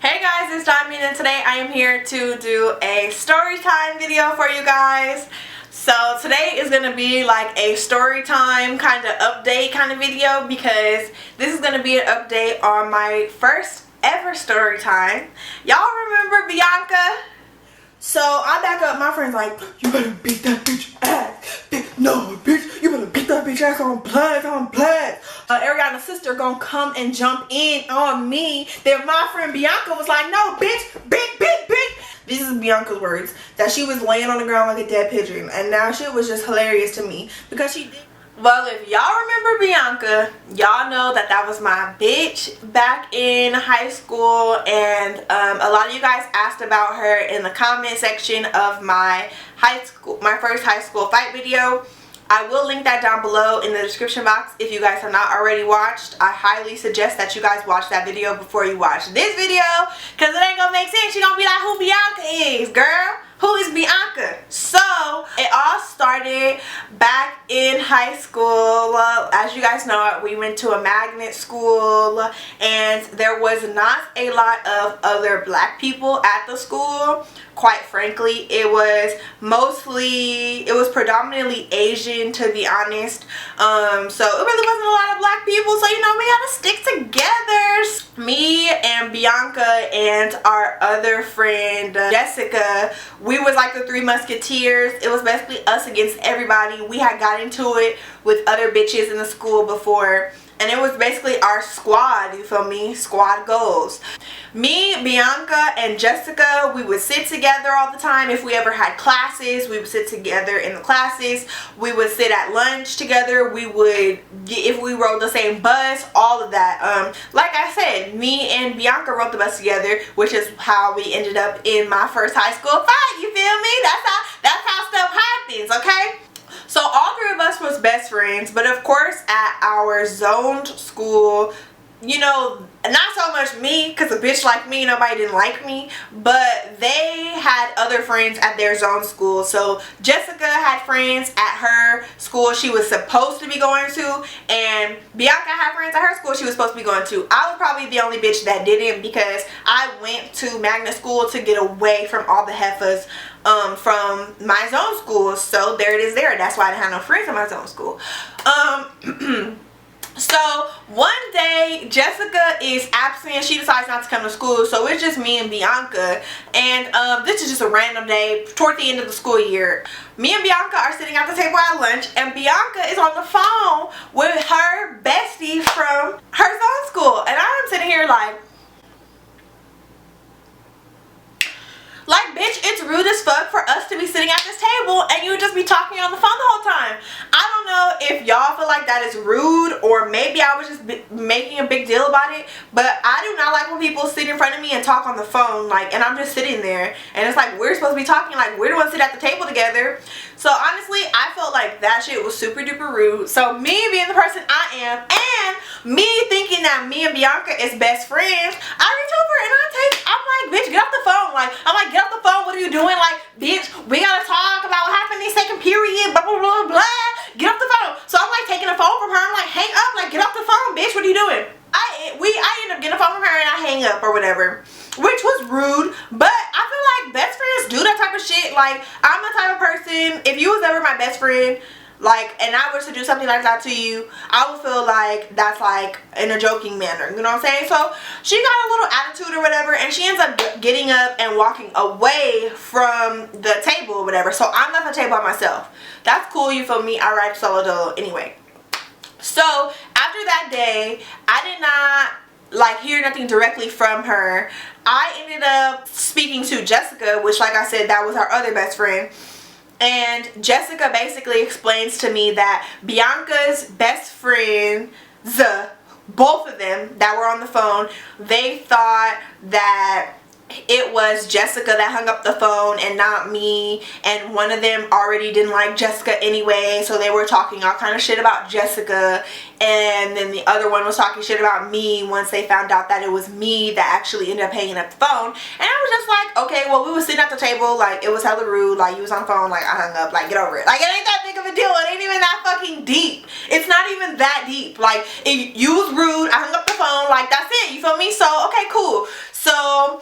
Hey guys, it's Dymond and today I am here to do a story time video for you guys. So today is going to be like a story time kind of update kind of video because this is going to be an update on my first ever story time. Y'all remember Bianca? So I back up, my friend's like, you better beat that bitch ass. No, bitch, you better beat that bitch ass on blast. Ariana's sister gonna come and jump in on me. Then my friend Bianca was like, no, bitch, bitch. This is Bianca's words, that she was laying on the ground like a dead pigeon. And now shit was just hilarious to me because she did. Well, if y'all remember Bianca, y'all know that that was my bitch back in high school, and a lot of you guys asked about her in the comment section of my first high school fight video. I will link that down below in the description box if you guys have not already watched. I highly suggest that you guys watch that video before you watch this video, because it ain't gonna make sense. You're gonna be like, who Bianca is, girl? Who is Bianca? So it all started back in high school. As you guys know, we went to a magnet school and there was not a lot of other black people at the school. Quite frankly, it was predominantly Asian, to be honest. So it really wasn't a lot of black people, so you know, we had to stick together. Me and Bianca and our other friend Jessica, we was like the Three Musketeers. It was basically us against everybody. We had got into it with other bitches in the school before, and it was basically our squad, you feel me? Squad goals. Me, Bianca, and Jessica, we would sit together all the time. If we ever had classes, we would sit together in the classes. We would sit at lunch together. We would, if we rode the same bus, all of that. Like I said, me and Bianca rode the bus together, which is how we ended up in my first high school fight, you feel me? That's how stuff happens, okay? So all three of us was best friends, but of course at our zoned school, you know, not so much me, because a bitch like me, nobody didn't like me, but they had other friends at their zone school. So Jessica had friends at her school she was supposed to be going to, and Bianca had friends at her school she was supposed to be going to. I was probably the only bitch that didn't, because I went to magnet school to get away from all the heifers from my zone school. So there it is there. That's why I didn't have no friends in my zone school. So one day Jessica is absent. She decides not to come to school, so it's just me and Bianca, and this is just a random day toward the end of the school year. Me and Bianca are sitting at the table at lunch, and Bianca is on the phone with her bestie from her zone school, and I'm sitting here like, bitch, it's rude as fuck for us to be sitting at this table and you would just be talking on the phone the whole time. I don't know if y'all feel like that is rude, or maybe I was just making a big deal about it, but I do not like when people sit in front of me and talk on the phone, like, and I'm just sitting there and it's like, we're supposed to be talking, like, we're the ones sit at the table together. So honestly, I felt like that shit was super duper rude. So me being the person I am, and me thinking that me and Bianca is best friends, I reach over and I'm like, bitch, get off the phone. I'm like, get off the phone. What are you doing? Like, bitch, we gotta talk about what happened in second period, blah, blah, blah, blah. Get off the phone. So I'm like taking the phone from her. I'm like, hang up. Like, get off the phone, bitch. What are you doing? I end up getting the phone from her and I hang up or whatever, which was rude. But I feel like best friends do that type of shit. Like, I'm the type of person, if you was ever my best friend, like, and I was to do something like that to you, I would feel like that's like in a joking manner, you know what I'm saying? So she got a little attitude or whatever, and she ends up getting up and walking away from the table or whatever. So I'm left at the table by myself. That's cool, you feel me? I ride solo dolo anyway. So after that day, I did not like hear nothing directly from her. I ended up speaking to Jessica, which, like I said, that was our other best friend. And Jessica basically explains to me that Bianca's best friends, both of them that were on the phone, they thought that it was Jessica that hung up the phone and not me, and one of them already didn't like Jessica anyway, so they were talking all kind of shit about Jessica, and then the other one was talking shit about me once they found out that it was me that actually ended up hanging up the phone. And I was just like, okay, well, we were sitting at the table, like, it was hella rude, like, you was on the phone, like, I hung up, like, get over it. Like, it ain't that big of a deal. It ain't even that fucking deep. It's not even that deep. Like, if you was rude, I hung up the phone, like, that's it, you feel me? So, okay, cool. So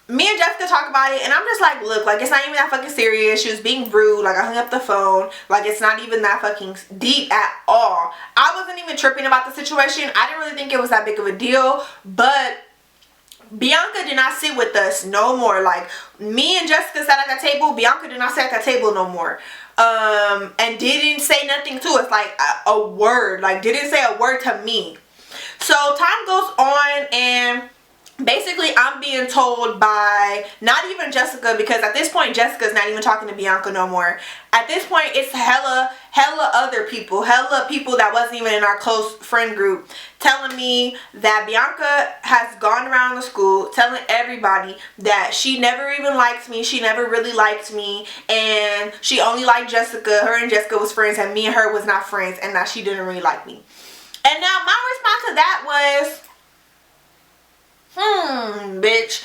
me and Jessica talk about it, and I'm just like, look, like, it's not even that fucking serious. She was being rude. Like, I hung up the phone. Like, it's not even that fucking deep at all. I wasn't even tripping about the situation. I didn't really think it was that big of a deal, but Bianca did not sit with us no more. Like, me and Jessica sat at that table. Bianca did not sit at that table no more. And didn't say nothing to us, like a word. Like, didn't say a word to me. So time goes on, and basically I'm being told by not even Jessica, because at this point Jessica's not even talking to Bianca no more. At this point it's hella other people, hella people that wasn't even in our close friend group, telling me that Bianca has gone around the school telling everybody that she never even liked me, she never really liked me, and she only liked Jessica. Her and Jessica was friends, and me and her was not friends, and that she didn't really like me. And now my response to that was, bitch,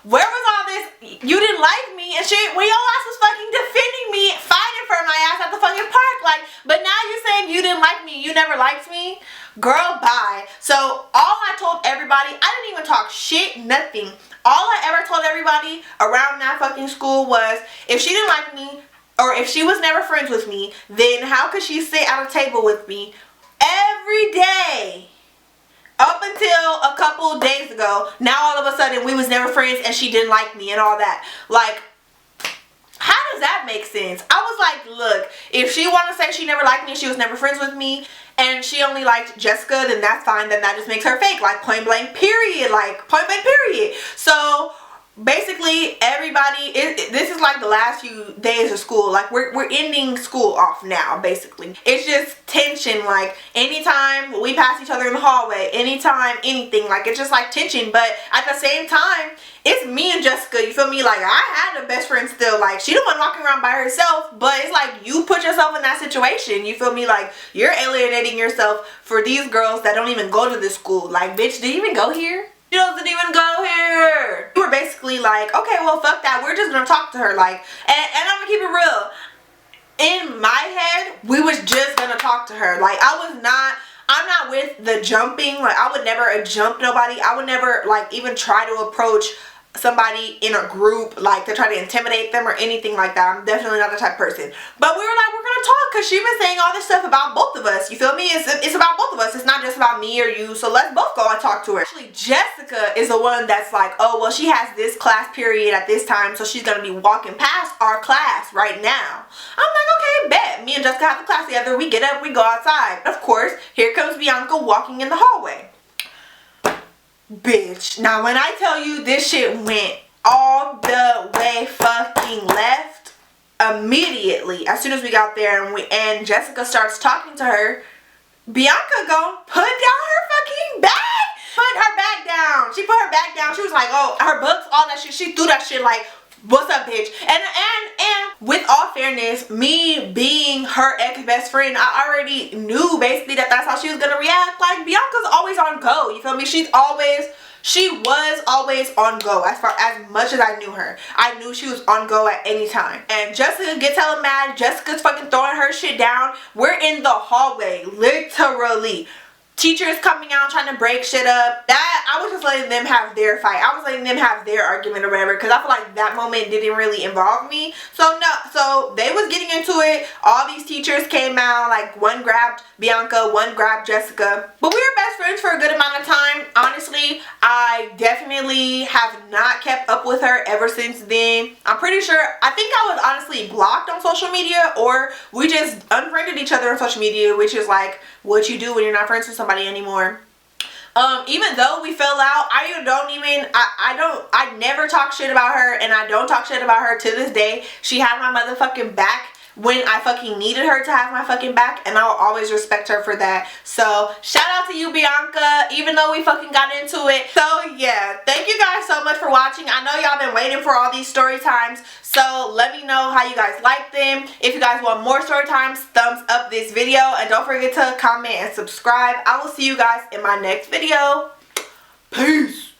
where was all this, you didn't like me and shit, when your ass was fucking defending me, fighting for my ass at the fucking park, like, but now you're saying you didn't like me, you never liked me? Girl, bye. So all I told everybody, I didn't even talk shit, nothing. All I ever told everybody around that fucking school was, if she didn't like me, or if she was never friends with me, then how could she sit at a table with me every day? Up until a couple days ago, now all of a sudden we was never friends and she didn't like me and all that. Like, how does that make sense? I was like, look, if she want to say she never liked me, she was never friends with me, and she only liked Jessica, then that's fine. Then that just makes her fake. Like, point blank period. Like, point blank period. So basically everybody, this is like the last few days of school. Like, we're ending school off now, basically. It's just tension. Like, anytime we pass each other in the hallway, anytime anything, like, it's just like tension. But at the same time, it's me and Jessica, you feel me? Like, I had a best friend still. Like, she the one walking around by herself, but it's like, you put yourself in that situation, you feel me? Like, you're alienating yourself for these girls that don't even go to this school. Like, bitch, do you even go here? She doesn't even go here. We were basically like, okay, well, fuck that. We're just gonna talk to her. Like, and I'm gonna keep it real. In my head, we was just gonna talk to her. Like, I'm not with the jumping. Like, I would never jump nobody. I would never, like, even try to approach somebody in a group, like, to try to intimidate them or anything like that. I'm definitely not the type of person. But we were like, we're gonna talk, because she been saying all this stuff about both of us, you feel me? It's about both of us. It's not just about me or you, so let's both go and talk to her. Actually, Jessica is the one that's like, oh, well, she has this class period at this time, so she's gonna be walking past our class right now. I'm like, okay, bet. Me and Jessica have the class together. We get up, we go outside. Of course, here comes Bianca walking in the hallway. Bitch, now when I tell you this shit went all the way fucking left, immediately as soon as we got there, and Jessica starts talking to her, Bianca go put down her fucking bag. Put her bag down. She put her bag down. She was like, oh, her books, all that shit. She threw that shit like, what's up, bitch? And with all fairness, me being her ex-best friend, I already knew basically that that's how she was gonna react. Like, Bianca's always on go, you feel me? She was always on go. As much as I knew her, I knew she was on go at any time. And Jessica gets hella mad. Jessica's fucking throwing her shit down. We're in the hallway, literally. Teachers coming out trying to break shit up. That, I was just letting them have their fight. I was letting them have their argument or whatever, because I feel like that moment didn't really involve me. So no, so they was getting into it. All these teachers came out, like, one grabbed Bianca, one grabbed Jessica. But we were best friends for a good amount of time. Honestly, I definitely have not kept up with her ever since then. I'm pretty sure, I think I was honestly blocked on social media, or we just unfriended each other on social media, which is like what you do when you're not friends with somebody anymore. Even though we fell out, I never talk shit about her, and I don't talk shit about her to this day. She had my motherfucking back when I fucking needed her to have my fucking back, and I'll always respect her for that. So shout out to you, Bianca, even though we fucking got into it. So yeah, thank you guys so much for watching. I know y'all been waiting for all these story times, so let me know how you guys like them. If you guys want more story times, thumbs up this video, and don't forget to comment and subscribe. I will see you guys in my next video. Peace.